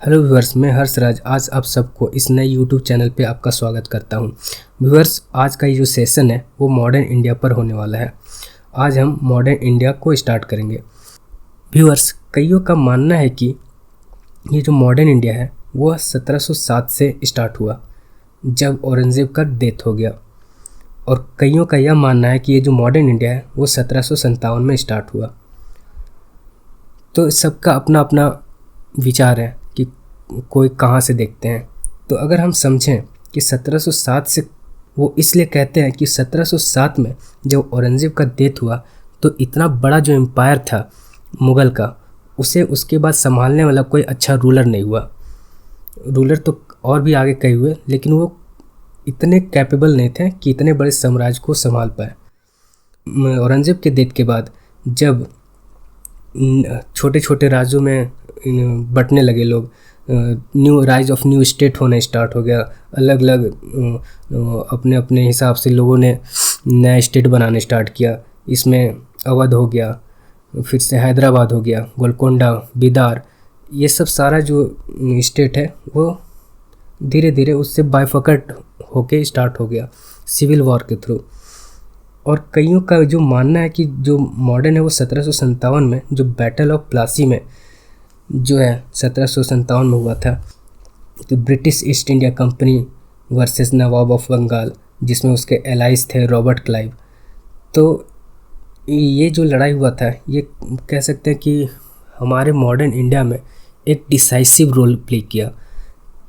Hello viewers, मैं हर्षराज आज आप सबको इस नए यूट्यूब चैनल पे आपका स्वागत करता हूँ। व्यूअर्स, आज का ये जो सेशन है वो मॉडर्न इंडिया पर होने वाला है। आज हम मॉडर्न इंडिया को स्टार्ट करेंगे। व्यूअर्स, कईयों का मानना है कि ये जो मॉडर्न इंडिया है वह 1707 से स्टार्ट हुआ, जब औरंगज़ेब का डेथ हो गया। और कईयों का यह मानना है कि ये जो मॉडर्न इंडिया है वो 1757 में स्टार्ट हुआ। तो सबका अपना अपना विचार है कि कोई कहाँ से देखते हैं। तो अगर हम समझें कि 1707 से, वो इसलिए कहते हैं कि 1707 में जब औरंगज़ेब का डेथ हुआ तो इतना बड़ा जो एम्पायर था मुग़ल का, उसे उसके बाद संभालने वाला कोई अच्छा रूलर नहीं हुआ। रूलर तो और भी आगे कई हुए, लेकिन वो इतने कैपेबल नहीं थे कि इतने बड़े साम्राज्य को संभाल पाए। औरंगज़ेब के डेथ के बाद जब छोटे छोटे राज्यों में बंटने लगे लोग, new rise of new state होना स्टार्ट हो गया। अलग अलग अपने अपने हिसाब से लोगों ने नया स्टेट बनाने स्टार्ट किया। इसमें अवध हो गया, फिर से हैदराबाद हो गया, गोलकोंडा, बिदार, ये सब सारा जो स्टेट है वो धीरे धीरे उससे बाइफर्केट होके स्टार्ट हो गया सिविल वॉर के थ्रू। और कईयों का जो मानना है कि जो मॉडर्न है वो 1757 में जो बैटल ऑफ प्लासी में जो है 1757 में हुआ था, तो British East India Company versus Nawab of Bengal, जिसमें उसके एलाइज थे रॉबर्ट क्लाइव। तो ये जो लड़ाई हुआ था, ये कह सकते हैं कि हमारे मॉडर्न इंडिया में एक डिसाइसिव रोल प्ले किया,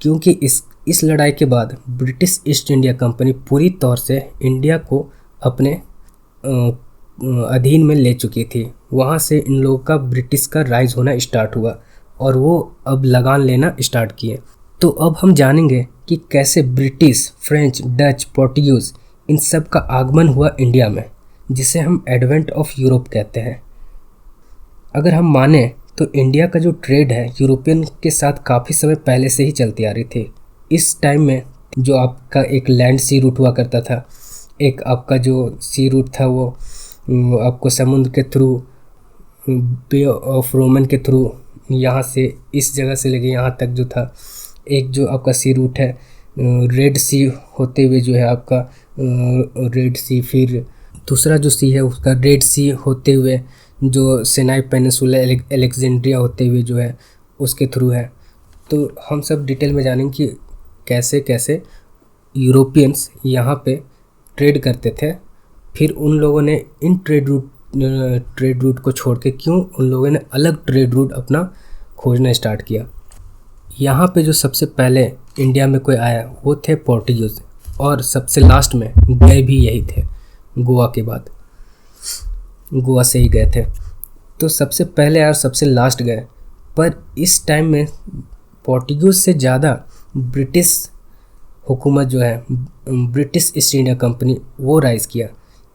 क्योंकि इस लड़ाई के बाद ब्रिटिश ईस्ट इंडिया कंपनी पूरी तौर से इंडिया को अपने अधीन में ले चुकी थी। वहाँ से इन लोगों का ब्रिटिश का राइज होना स्टार्ट हुआ और वो अब लगान लेना स्टार्ट किए। तो अब हम जानेंगे कि कैसे ब्रिटिश, फ्रेंच, डच, पोर्टुगीज़ इन सब का आगमन हुआ इंडिया में, जिसे हम एडवेंट ऑफ यूरोप कहते हैं। अगर हम माने तो इंडिया का जो ट्रेड है यूरोपियन के साथ काफ़ी समय पहले से ही चलती आ रही थी। इस टाइम में जो आपका एक लैंड सी रूट हुआ करता था, एक आपका जो सी रूट था वो आपको समुद्र के थ्रू, बे ऑफ रोमन के थ्रू, यहाँ से इस जगह से लेके यहाँ तक जो था, एक जो आपका सी रूट है रेड सी होते हुए जो है आपका रेड सी, फिर दूसरा जो सी है उसका रेड सी होते हुए जो सिनाई पेनिनसुला अलेक्जेंड्रिया होते हुए जो है उसके थ्रू है। तो हम सब डिटेल में जानेंगे कि कैसे कैसे यूरोपियंस यहाँ पे ट्रेड करते थे। फिर उन लोगों ने इन ट्रेड रूट को छोड़ के क्यों उन लोगों ने अलग ट्रेड रूट अपना खोजना स्टार्ट किया। यहाँ पे जो सबसे पहले इंडिया में कोई आया वो थे पोर्टुगीज़, और सबसे लास्ट में गए भी यही थे, गोवा के बाद, गोवा से ही गए थे। तो सबसे पहले और सबसे लास्ट गए, पर इस टाइम में पोर्टुगीज़ से ज़्यादा ब्रिटिश हुकूमत जो है, ब्रिटिश ईस्ट इंडिया कंपनी, वो राइज़ किया।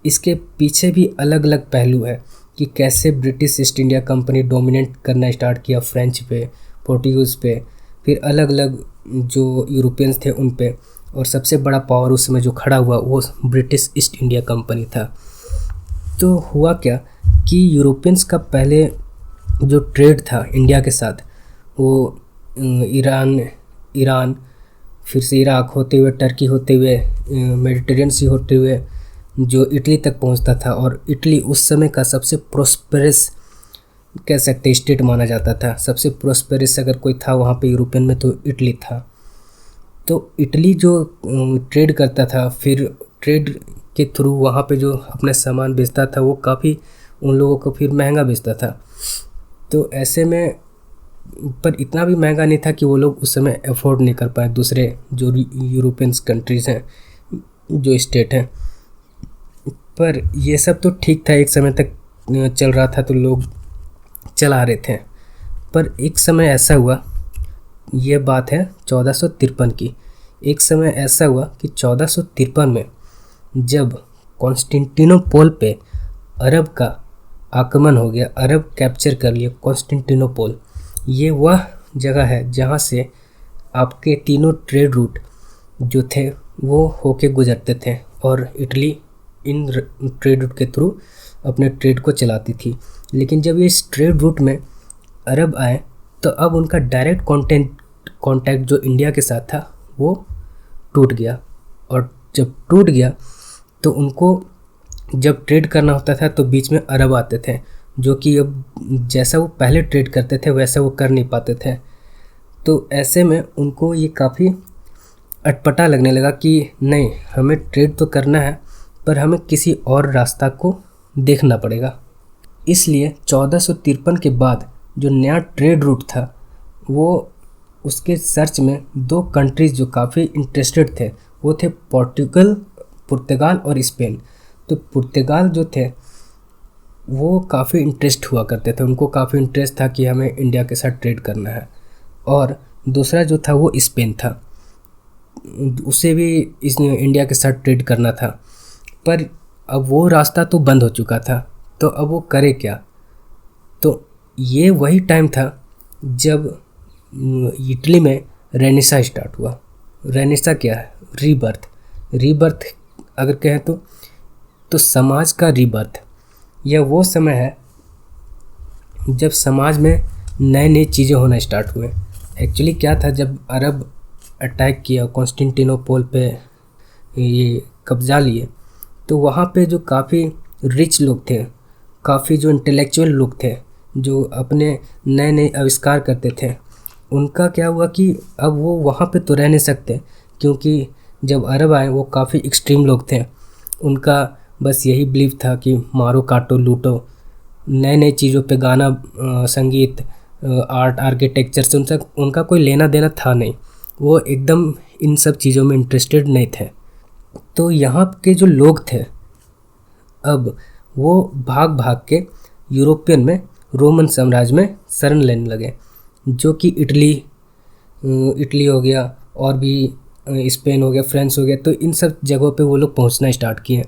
इसके पीछे भी अलग अलग पहलू है कि कैसे British East India company dominate करना स्टार्ट किया फ्रेंच पे, पोर्टुगीज़ पे, फिर अलग अलग जो यूरोपियंस थे उन पे, और सबसे बड़ा पावर उस समय जो खड़ा हुआ वो ब्रिटिश ईस्ट इंडिया कंपनी था। तो हुआ क्या कि यूरोपियंस का पहले जो ट्रेड था इंडिया के साथ वो ईरान, फिर से इराक होते हुए, टर्की होते हुए, मेडिटेरियन सी होते हुए जो इटली तक पहुंचता था। और इटली उस समय का सबसे प्रोस्पेरस कह सकते स्टेट माना जाता था। सबसे प्रोस्पेरस अगर कोई था वहाँ पे यूरोपियन में तो इटली था। तो इटली जो ट्रेड करता था, फिर ट्रेड के थ्रू वहाँ पे जो अपने सामान बेचता था वो काफ़ी उन लोगों को फिर महंगा बेचता था। तो ऐसे में, पर इतना भी महंगा नहीं था कि वो लोग उस समय अफोर्ड नहीं कर पाए दूसरे जो यूरोपियंस कंट्रीज़ हैं, जो स्टेट हैं। पर ये सब तो ठीक था, एक समय तक चल रहा था तो लोग चला रहे थे। पर एक समय ऐसा हुआ, ये बात है 1453 की, एक समय ऐसा हुआ कि 1453 में जब कॉन्स्टेंटिनोपल पे अरब का आक्रमण हो गया, अरब कैप्चर कर लिया कॉन्स्टेंटिनोपल। ये वह जगह है जहाँ से आपके तीनों ट्रेड रूट जो थे वो होके गुजरते थे, और इटली इन ट्रेड रूट के थ्रू अपने ट्रेड को चलाती थी। लेकिन जब ये इस ट्रेड रूट में अरब आए तो अब उनका डायरेक्ट कॉन्टैक्ट जो इंडिया के साथ था वो टूट गया। और जब टूट गया तो उनको जब ट्रेड करना होता था तो बीच में अरब आते थे, जो कि अब जैसा वो पहले ट्रेड करते थे वैसा वो कर नहीं पाते थे। तो ऐसे में उनको ये काफ़ी अटपटा लगने लगा कि नहीं, हमें ट्रेड तो करना है पर हमें किसी और रास्ता को देखना पड़ेगा। इसलिए 1453 के बाद जो नया ट्रेड रूट था वो उसके सर्च में 2 कंट्रीज़ जो काफ़ी इंटरेस्टेड थे वो थे पुर्तगाल और स्पेन। तो पुर्तगाल जो थे वो काफ़ी इंटरेस्ट हुआ करते थे, उनको काफ़ी इंटरेस्ट था कि हमें इंडिया के साथ ट्रेड करना है। और दूसरा जो था वो स्पेन था, उसे भी इस इंडिया के साथ ट्रेड करना था। पर अब वो रास्ता तो बंद हो चुका था, तो अब वो करे क्या। तो ये वही टाइम था जब इटली में रेनेसा स्टार्ट हुआ। रेनेसा क्या है? रीबर्थ। रीबर्थ अगर कहें तो समाज का रीबर्थ। यह वो समय है जब समाज में नए नई चीज़ें होना स्टार्ट हुए। एक्चुअली क्या था, जब अरब अटैक किया कॉन्स्टेंटिनोपल पे, ये कब्ज़ा लिए, तो वहाँ पे जो काफ़ी रिच लोग थे, काफ़ी जो इंटेलेक्चुअल लोग थे, जो अपने नए नए आविष्कार करते थे, उनका क्या हुआ कि अब वो वहाँ पे तो रह नहीं सकते, क्योंकि जब अरब आए वो काफ़ी एक्सट्रीम लोग थे। उनका बस यही बिलीव था कि मारो काटो लूटो। नए नए चीज़ों पे गाना, संगीत, आर्ट, आर्किटेक्चर से उनका कोई लेना देना था नहीं। वो एकदम इन सब चीज़ों में इंटरेस्टेड नहीं थे। तो यहाँ के जो लोग थे अब वो भाग भाग के यूरोपियन में, रोमन साम्राज्य में शरण लेने लगे, जो कि इटली हो गया और भी स्पेन हो गया, फ्रांस हो गया। तो इन सब जगहों पे वो लोग पहुंचना स्टार्ट किए।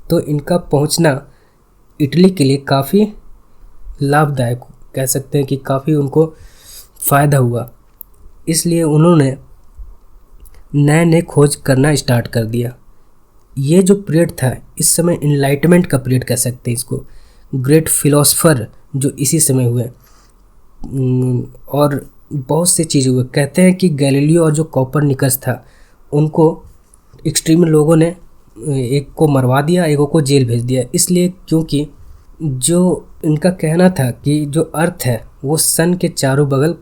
तो इनका पहुंचना इटली के लिए काफ़ी लाभदायक कह सकते हैं कि काफ़ी उनको फ़ायदा हुआ। इसलिए उन्होंने नए नए खोज करना स्टार्ट कर दिया। ये जो पीरियड था इस समय इनलाइटमेंट का पीरियड कह सकते हैं इसको। ग्रेट फिलोसफर जो इसी समय हुए और बहुत से चीज़ें हुए। कहते हैं कि गैलीलियो और जो कोपरनिकस था उनको एक्सट्रीम लोगों ने एक को मरवा दिया, एक को जेल भेज दिया। इसलिए क्योंकि जो इनका कहना था कि जो अर्थ है वो सन के चारों बगल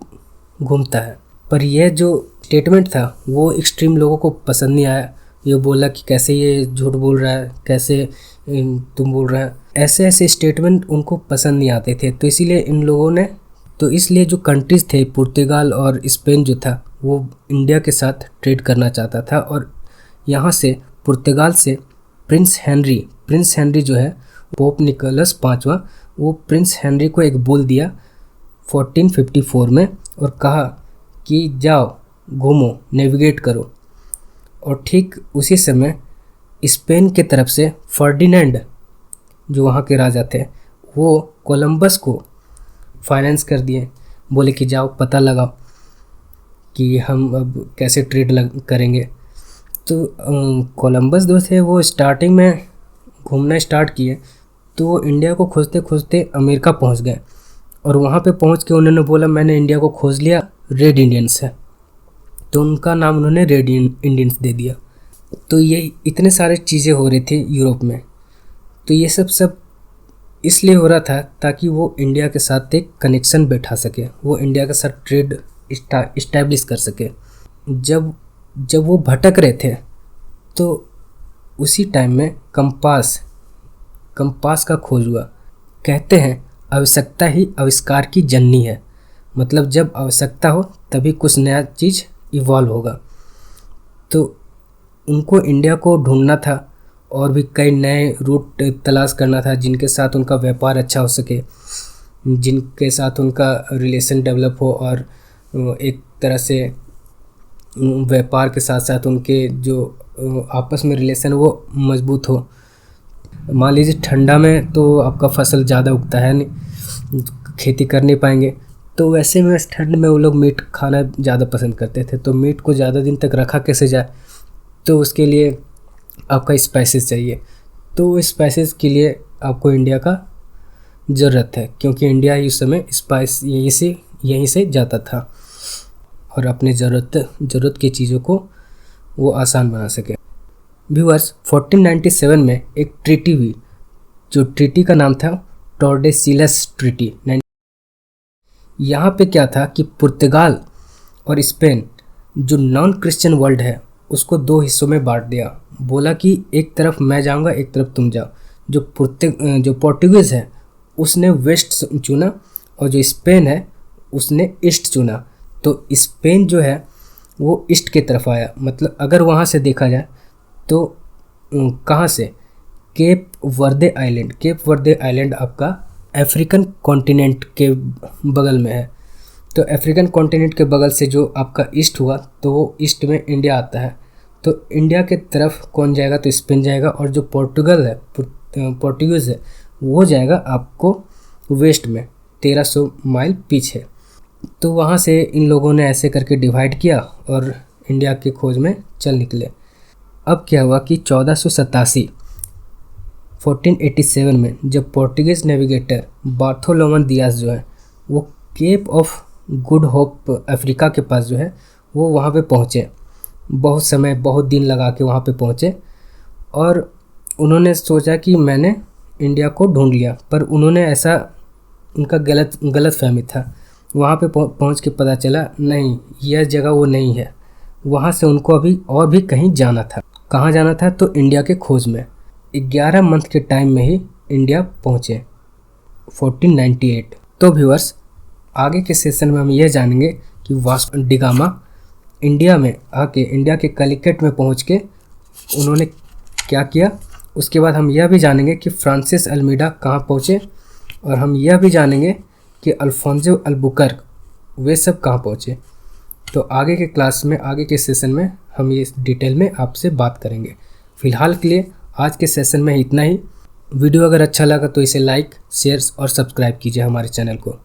घूमता है, पर यह जो स्टेटमेंट था वो एक्सट्रीम लोगों को पसंद नहीं आया। ये बोला कि कैसे ये झूठ बोल रहा है, कैसे तुम बोल रहे हैं। ऐसे ऐसे स्टेटमेंट उनको पसंद नहीं आते थे। तो इसीलिए इन लोगों ने, तो इसलिए जो कंट्रीज़ थे पुर्तगाल और स्पेन जो था वो इंडिया के साथ ट्रेड करना चाहता था। और यहाँ से पुर्तगाल से प्रिंस हेनरी जो है, पोप निकोलस पाँचवां, वो प्रिंस हेनरी को एक बुल दिया 1454 में और कहा कि जाओ घूमो, नेविगेट करो। और ठीक उसी समय स्पेन के तरफ से फर्डिनेंड जो वहाँ के राजा थे वो कोलंबस को फाइनेंस कर दिए। बोले कि जाओ पता लगाओ कि हम अब कैसे ट्रेड करेंगे। तो कोलंबस जो थे वो स्टार्टिंग में घूमना स्टार्ट किए, तो वो इंडिया को खोजते खोजते अमेरिका पहुंच गए। और वहाँ पे पहुंच के उन्होंने बोला मैंने इंडिया को खोज लिया, रेड इंडियंस है। तो उनका नाम उन्होंने रेड इंडियंस दे दिया। तो ये इतने सारे चीज़ें हो रही थी यूरोप में। तो ये सब इसलिए हो रहा था ताकि वो इंडिया के साथ एक कनेक्शन बैठा सके, वो इंडिया के साथ ट्रेड इस्टेब्लिश कर सके। जब वो भटक रहे थे तो उसी टाइम में कंपास का खोज हुआ। कहते हैं आवश्यकता ही आविष्कार की जननी है। मतलब जब आवश्यकता हो तभी कुछ नया चीज़ इवॉल्व होगा। तो उनको इंडिया को ढूंढना था और भी कई नए रूट तलाश करना था जिनके साथ उनका व्यापार अच्छा हो सके, जिनके साथ उनका रिलेशन डेवलप हो और एक तरह से व्यापार के साथ साथ उनके जो आपस में रिलेशन वो मजबूत हो। मान लीजिए ठंडा में तो आपका फसल ज़्यादा उगता है नहीं, खेती कर नहीं पाएंगे, तो वैसे में ठंड में वो लोग मीट खाना ज़्यादा पसंद करते थे। तो मीट को ज़्यादा दिन तक रखा कैसे जाए, तो उसके लिए आपका स्पाइसेस चाहिए। तो स्पाइसेस के लिए आपको इंडिया का ज़रूरत है, क्योंकि इंडिया उस समय स्पाइस यहीं से जाता था। और अपने ज़रूरत की चीज़ों को वो आसान बना सके। व्यूअर्स 1497 में एक ट्रीटी हुई, जो ट्रीटी का नाम था टॉर्डेसिलस ट्रीटी। यहाँ पे क्या था कि पुर्तगाल और स्पेन, जो नॉन क्रिश्चियन वर्ल्ड है, उसको दो हिस्सों में बांट दिया। बोला कि एक तरफ मैं जाऊँगा, एक तरफ तुम जाओ। जो पोर्टुगीज़ है उसने वेस्ट चुना और जो स्पेन है उसने ईस्ट चुना। तो स्पेन जो है वो ईस्ट की तरफ आया। मतलब अगर वहाँ से देखा जाए तो कहाँ से, केप वर्दे आइलैंड आपका अफ्रीकन कॉन्टिनेंट के बगल में है। तो अफ्रीकन कॉन्टिनेंट के बगल से जो आपका ईस्ट हुआ तो वो ईस्ट में इंडिया आता है। तो इंडिया के तरफ कौन जाएगा, तो स्पेन जाएगा, और जो पोर्टुगीज़ है वो जाएगा आपको वेस्ट में 1300 माइल पीछे। तो वहाँ से इन लोगों ने ऐसे करके डिवाइड किया और इंडिया की खोज में चल निकले। अब क्या हुआ कि 1487 में जब पोर्टुगीज़ नेविगेटर बार्थोलोमन दियास जो है वो Cape of Good Hope Africa के पास जो है वो वहाँ पे पहुँचे। बहुत दिन लगा के वहाँ पे पहुँचे और उन्होंने सोचा कि मैंने इंडिया को ढूंढ लिया, पर उन्होंने ऐसा, उनका गलत फहमी था। वहाँ पे पहुँच के पता चला नहीं, यह जगह वो नहीं है। वहाँ से उनको अभी और भी कहीं जाना था। कहाँ जाना था, तो इंडिया के खोज में। 11 मंथ के टाइम में ही इंडिया पहुँचे 1498। तो व्यूअर्स आगे के सेशन में हम यह जानेंगे कि वास्को डी गामा इंडिया में आके इंडिया के कलिकट में पहुँच के उन्होंने क्या किया। उसके बाद हम यह भी जानेंगे कि फ्रांसिस अल्मीडा कहाँ पहुँचे, और हम यह भी जानेंगे कि अल्फोंसो अल्बुकर्क वे सब कहाँ पहुँचे। तो आगे के क्लास में, आगे के सेशन में हम ये डिटेल में आपसे बात करेंगे। फ़िलहाल के लिए आज के सेशन में इतना ही। वीडियो अगर अच्छा लगा तो इसे लाइक, शेयर और सब्सक्राइब कीजिए हमारे चैनल को।